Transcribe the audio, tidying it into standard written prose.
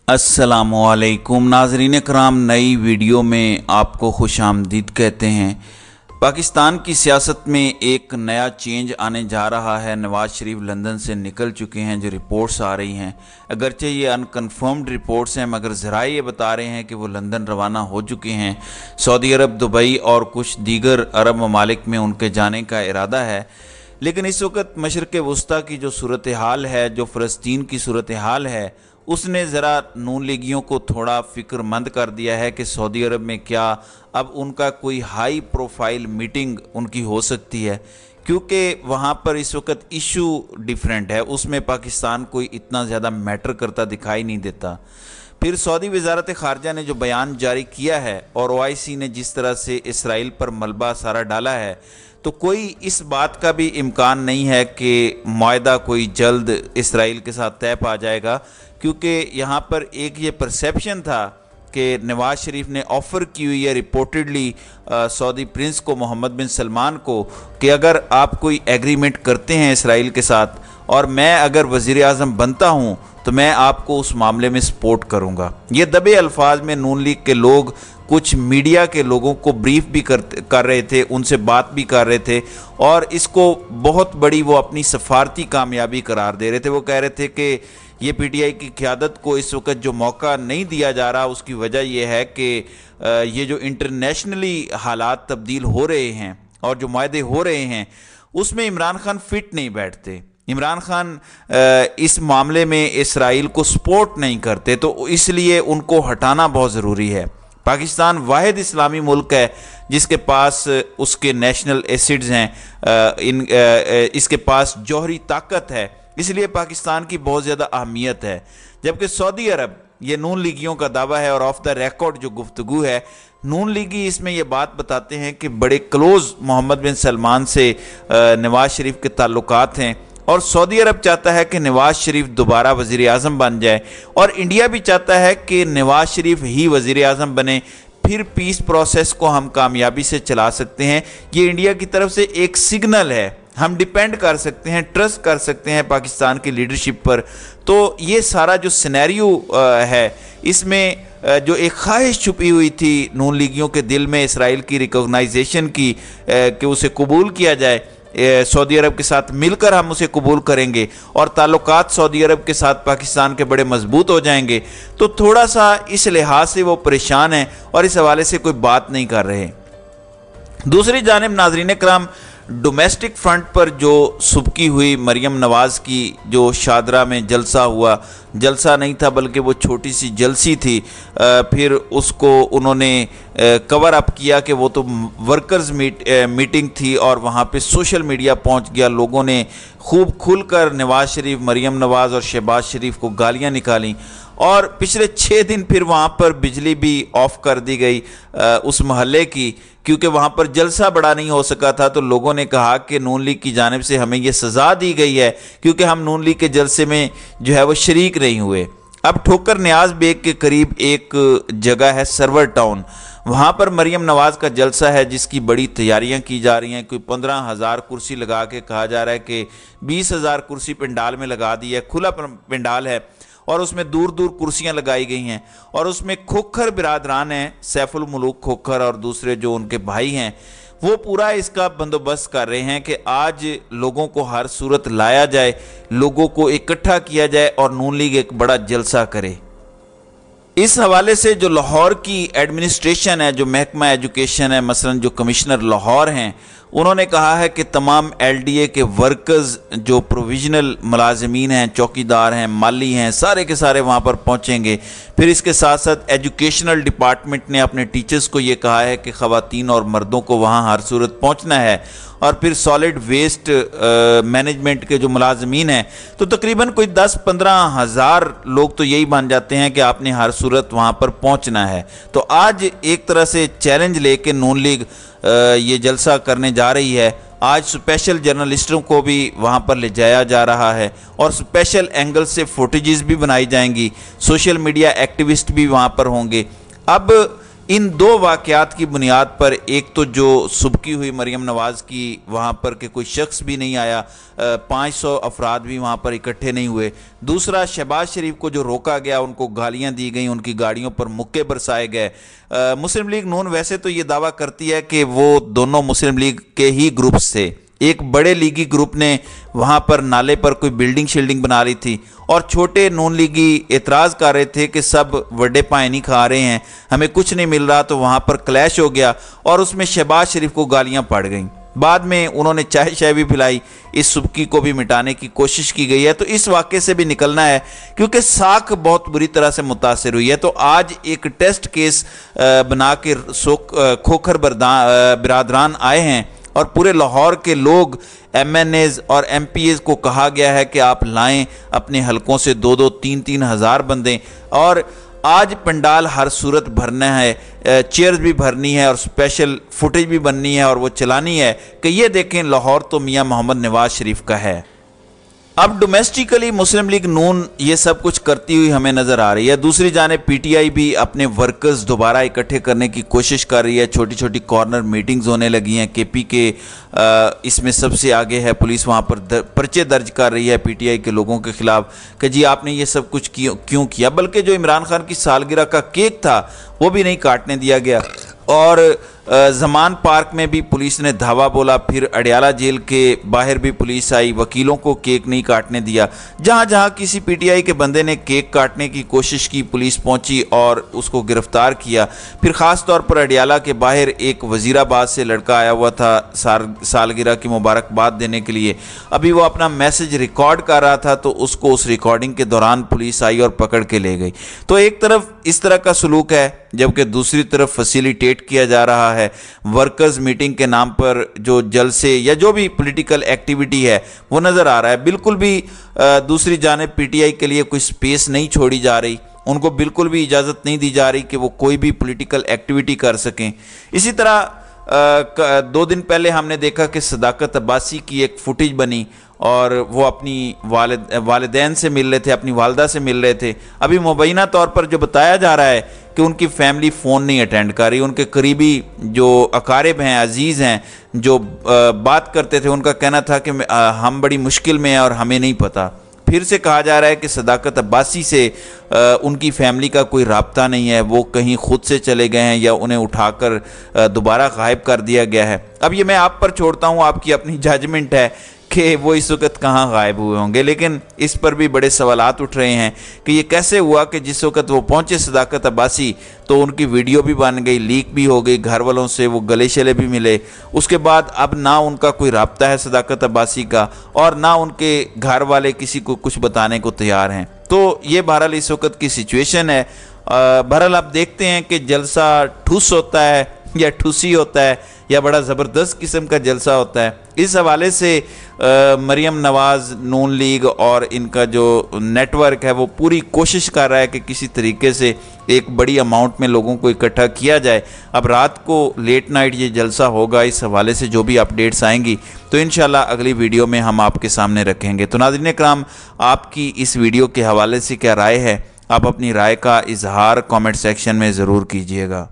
अस्सलामुअलैकुम नाज़रीन कराम, नई वीडियो में आपको खुश आमदीद कहते हैं। पाकिस्तान की सियासत में एक नया चेंज आने जा रहा है। नवाज़ शरीफ लंदन से निकल चुके हैं, जो रिपोर्ट्स आ रही हैं, अगरचे ये अनकन्फर्म्ड रिपोर्ट्स हैं, मगर ज़राए ये बता रहे हैं कि वो लंदन रवाना हो चुके हैं। सऊदी अरब, दुबई और कुछ दीगर अरब ममालिक में उनके जाने का इरादा है। लेकिन इस वक्त मशरक़ वस्ता की जो सूरत हाल है, जो फ़लस्तीन की सूरत हाल है, उसने ज़रा नून लीगियों को थोड़ा फ़िक्रमंद कर दिया है कि सऊदी अरब में क्या अब उनका कोई हाई प्रोफाइल मीटिंग उनकी हो सकती है, क्योंकि वहाँ पर इस वक्त इशू डिफरेंट है, उसमें पाकिस्तान कोई इतना ज़्यादा मैटर करता दिखाई नहीं देता। फिर सऊदी वज़ारत ख़ारजा ने जो बयान जारी किया है और OIC ने जिस तरह से इसराइल पर मलबा सारा डाला है, तो कोई इस बात का भी इम्कान नहीं है कि मुआहदा कोई जल्द इसराइल के साथ तय पा जाएगा, क्योंकि यहाँ पर एक ये परसेप्शन था कि नवाज़ शरीफ ने ऑफ़र की हुई है रिपोर्टेडली सऊदी प्रिंस को, मोहम्मद बिन सलमान को, कि अगर आप कोई एग्रीमेंट करते हैं इसराइल के साथ और मैं अगर वज़ीर आज़म बनता हूँ तो मैं आपको उस मामले में सपोर्ट करूँगा। ये दबे अल्फाज में नून लीग के लोग कुछ मीडिया के लोगों को ब्रीफ भी कर रहे थे, उनसे बात भी कर रहे थे और इसको बहुत बड़ी वो अपनी सफारती कामयाबी करार दे रहे थे। वो कह रहे थे कि ये PTI की क़यादत को इस वक्त जो मौका नहीं दिया जा रहा, उसकी वजह यह है कि ये जो इंटरनेशनली हालात तब्दील हो रहे हैं और जो मुआहदे हो रहे हैं उसमें इमरान खान फिट नहीं बैठते। इमरान खान इस मामले में इसराइल को सपोर्ट नहीं करते, तो इसलिए उनको हटाना बहुत ज़रूरी है। पाकिस्तान वाहिद इस्लामी मुल्क है जिसके पास उसके नेशनल एसिड्स हैं, इसके पास जौहरी ताकत है, इसलिए पाकिस्तान की बहुत ज़्यादा अहमियत है। जबकि सऊदी अरब, ये नून लीगियों का दावा है और ऑफ द रिकॉर्ड जो गुफ्तगू है, नून लीगी इसमें ये बात बताते हैं कि बड़े क्लोज़ मोहम्मद बिन सलमान से नवाज़ शरीफ के ताल्लुकात हैं और सऊदी अरब चाहता है कि नवाज़ शरीफ दोबारा वज़ीर आज़म बन जाए और इंडिया भी चाहता है कि नवाज़ शरीफ ही वज़ीर आज़म बने, फिर पीस प्रोसेस को हम कामयाबी से चला सकते हैं। ये इंडिया की तरफ से एक सिग्नल है, हम डिपेंड कर सकते हैं, ट्रस्ट कर सकते हैं पाकिस्तान की लीडरशिप पर। तो ये सारा जो सिनेरियो है, इसमें जो एक ख्वाहिश छुपी हुई थी नून लीगियों के दिल में इसराइल की रिकॉग्नाइजेशन की, कि उसे कबूल किया जाए, सऊदी अरब के साथ मिलकर हम उसे कबूल करेंगे और ताल्लुकात सऊदी अरब के साथ पाकिस्तान के बड़े मजबूत हो जाएंगे, तो थोड़ा सा इस लिहाज से वो परेशान हैं और इस हवाले से कोई बात नहीं कर रहे। दूसरी जानिब नाज़रीन कराम, डोमेस्टिक फ्रंट पर जो सुबकी हुई मरियम नवाज़ की जो शादरा में जलसा हुआ, जलसा नहीं था बल्कि वो छोटी सी जलसी थी, फिर उसको उन्होंने कवर अप किया कि वो तो वर्कर्स मीटिंग थी और वहाँ पे सोशल मीडिया पहुँच गया, लोगों ने खूब खुलकर नवाज़ शरीफ, मरियम नवाज़ और शहबाज शरीफ को गालियाँ निकाली और पिछले 6 दिन फिर वहाँ पर बिजली भी ऑफ़ कर दी गई उस महल्ले की, क्योंकि वहाँ पर जलसा बड़ा नहीं हो सका था। तो लोगों ने कहा कि नून लीग की जानिब से हमें ये सज़ा दी गई है क्योंकि हम नून लीग के जलसे में जो है वो शरीक नहीं हुए। अब ठोकर न्याज बेग के करीब एक जगह है सरवर टाउन, वहाँ पर मरियम नवाज़ का जलसा है जिसकी बड़ी तैयारियां की जा रही हैं। कोई 15,000 कुर्सी लगा के, कहा जा रहा है कि 20,000 कुर्सी पंडाल में लगा दी है, खुला पंडाल है और उसमें दूर दूर कुर्सियां लगाई गई हैं और उसमें खोखर बिरादरान हैं, सैफुल मुलूक खोखर और दूसरे जो उनके भाई हैं, वो पूरा इसका बंदोबस्त कर रहे हैं कि आज लोगों को हर सूरत लाया जाए, लोगों को इकट्ठा किया जाए और नून लीग एक बड़ा जलसा करे। इस हवाले से जो लाहौर की एडमिनिस्ट्रेशन है, जो महकमा एजुकेशन है, मसलन जो कमिश्नर लाहौर हैं, उन्होंने कहा है कि तमाम LDA के वर्कर्स जो प्रोविजनल मुलाजमीन हैं, चौकीदार हैं, माली हैं, सारे के सारे वहाँ पर पहुँचेंगे। फिर इसके साथ साथ एजुकेशनल डिपार्टमेंट ने अपने टीचर्स को ये कहा है कि ख़वातीन और मर्दों को वहाँ हर सूरत पहुँचना है। और फिर सॉलिड वेस्ट मैनेजमेंट के जो मुलाजमीन हैं, तो तकरीबन कोई 10-15 हज़ार लोग तो यही मान जाते हैं कि आपने हर सूरत वहाँ पर पहुँचना है। तो आज एक तरह से चैलेंज लेके नून लीग ये जलसा करने जा रही है। आज स्पेशल जर्नलिस्टों को भी वहाँ पर ले जाया जा रहा है और स्पेशल एंगल से फुटेजेस भी बनाई जाएंगी, सोशल मीडिया एक्टिविस्ट भी वहाँ पर होंगे। अब इन दो वाक़यात की बुनियाद पर, एक तो जो सुबकी हुई मरियम नवाज़ की वहाँ पर कि कोई शख्स भी नहीं आया, 500 अफराद भी वहाँ पर इकट्ठे नहीं हुए। दूसरा, शहबाज शरीफ को जो रोका गया, उनको गालियाँ दी गई, उनकी गाड़ियों पर मुक्के बरसाए गए। मुस्लिम लीग नून वैसे तो ये दावा करती है कि वो दोनों मुस्लिम लीग के ही ग्रुप्स थे। एक बड़े लीगी ग्रुप ने वहाँ पर नाले पर कोई बिल्डिंग शिल्डिंग बना रही थी और छोटे नून लीगी एतराज़ कर रहे थे कि सब वड्डे पाए नहीं खा रहे हैं, हमें कुछ नहीं मिल रहा। तो वहाँ पर क्लैश हो गया और उसमें शहबाज शरीफ को गालियाँ पड़ गईं। बाद में उन्होंने चाय शाय भी पिलाई, इस सुबकी को भी मिटाने की कोशिश की गई है। तो इस वाक़े से भी निकलना है क्योंकि साख बहुत बुरी तरह से मुतासर हुई है। तो आज एक टेस्ट केस बना के खोखर बिरादरान आए हैं और पूरे लाहौर के लोग, MNAs और MPAs को कहा गया है कि आप लाएं अपने हलकों से 2-2, 3-3 हज़ार बंदे। और आज पंडाल हर सूरत भरना है, चेयर्स भी भरनी है और स्पेशल फुटेज भी बननी है और वो चलानी है कि ये देखें लाहौर तो मियां मोहम्मद नवाज शरीफ का है। अब डोमेस्टिकली मुस्लिम लीग नून ये सब कुछ करती हुई हमें नज़र आ रही है। दूसरी जानिब PTI भी अपने वर्कर्स दोबारा इकट्ठे करने की कोशिश कर रही है। छोटी छोटी कॉर्नर मीटिंग्स होने लगी हैं। KP के इसमें सबसे आगे है, पुलिस वहाँ पर पर्चे दर्ज कर रही है PTI के लोगों के खिलाफ कि जी आपने ये सब कुछ क्यों किया। बल्कि जो इमरान खान की सालगिरह का केक था वो भी नहीं काटने दिया गया। और ज़मान पार्क में भी पुलिस ने धावा बोला, फिर अडियाला जेल के बाहर भी पुलिस आई, वकीलों को केक नहीं काटने दिया। जहाँ जहाँ किसी PTI के बंदे ने केक काटने की कोशिश की, पुलिस पहुँची और उसको गिरफ्तार किया। फिर ख़ास तौर पर अडियाला के बाहर एक वज़ीराबाद से लड़का आया हुआ था सालगिरह की मुबारकबाद देने के लिए। अभी वो अपना मैसेज रिकॉर्ड कर रहा था तो उसको उस रिकॉर्डिंग के दौरान पुलिस आई और पकड़ के ले गई। तो एक तरफ इस तरह का सलूक है, जबकि दूसरी तरफ फैसिलिटेट किया जा रहा है। वर्कर्स मीटिंग के नाम पर जो जलसे या जो भी पॉलिटिकल एक्टिविटी है वो नज़र आ रहा है। बिल्कुल भी दूसरी जानिब PTI के लिए कोई स्पेस नहीं छोड़ी जा रही, उनको बिल्कुल भी इजाज़त नहीं दी जा रही कि वो कोई भी पॉलिटिकल एक्टिविटी कर सकें। इसी तरह 2 दिन पहले हमने देखा कि सदाकत अब्बासी की एक फुटेज बनी और वो अपनी वालिदैन से मिल रहे थे, अपनी वालदा से मिल रहे थे। अभी मुबैना तौर पर जो बताया जा रहा है कि उनकी फैमिली फ़ोन नहीं अटेंड कर रही। उनके करीबी जो अकारिब हैं, अजीज़ हैं, जो बात करते थे, उनका कहना था कि हम बड़ी मुश्किल में हैं और हमें नहीं पता। फिर से कहा जा रहा है कि सदाकत अब्बासी से उनकी फैमिली का कोई राब्ता नहीं है, वो कहीं खुद से चले गए हैं या उन्हें उठाकर दोबारा गायब कर दिया गया है। अब ये मैं आप पर छोड़ता हूँ, आपकी अपनी जजमेंट है कि वो इस वक्त कहाँ गायब हुए होंगे। लेकिन इस पर भी बड़े सवालात उठ रहे हैं कि ये कैसे हुआ कि जिस वक्त वो पहुँचे सदाकत अब्बासी तो उनकी वीडियो भी बन गई, लीक भी हो गई, घर वालों से वो गले शले भी मिले। उसके बाद अब ना उनका कोई राब्ता है सदाकत अब्बासी का और ना उनके घर वाले किसी को कुछ बताने को तैयार हैं। तो ये बहरहाल इस वक्त की सिचुएशन है। बहरहाल आप देखते हैं कि जलसा ठूस होता है या ठूसी होता है या बड़ा ज़बरदस्त किस्म का जलसा होता है। इस हवाले से मरियम नवाज़, नून लीग और इनका जो नेटवर्क है वो पूरी कोशिश कर रहा है कि किसी तरीके से एक बड़ी अमाउंट में लोगों को इकट्ठा किया जाए। अब रात को लेट नाइट ये जलसा होगा, इस हवाले से जो भी अपडेट्स आएंगी तो इंशाल्लाह अगली वीडियो में हम आपके सामने रखेंगे। तो नाज़रीन इकराम, आपकी इस वीडियो के हवाले से क्या राय है? आप अपनी राय का इजहार कमेंट सेक्शन में ज़रूर कीजिएगा।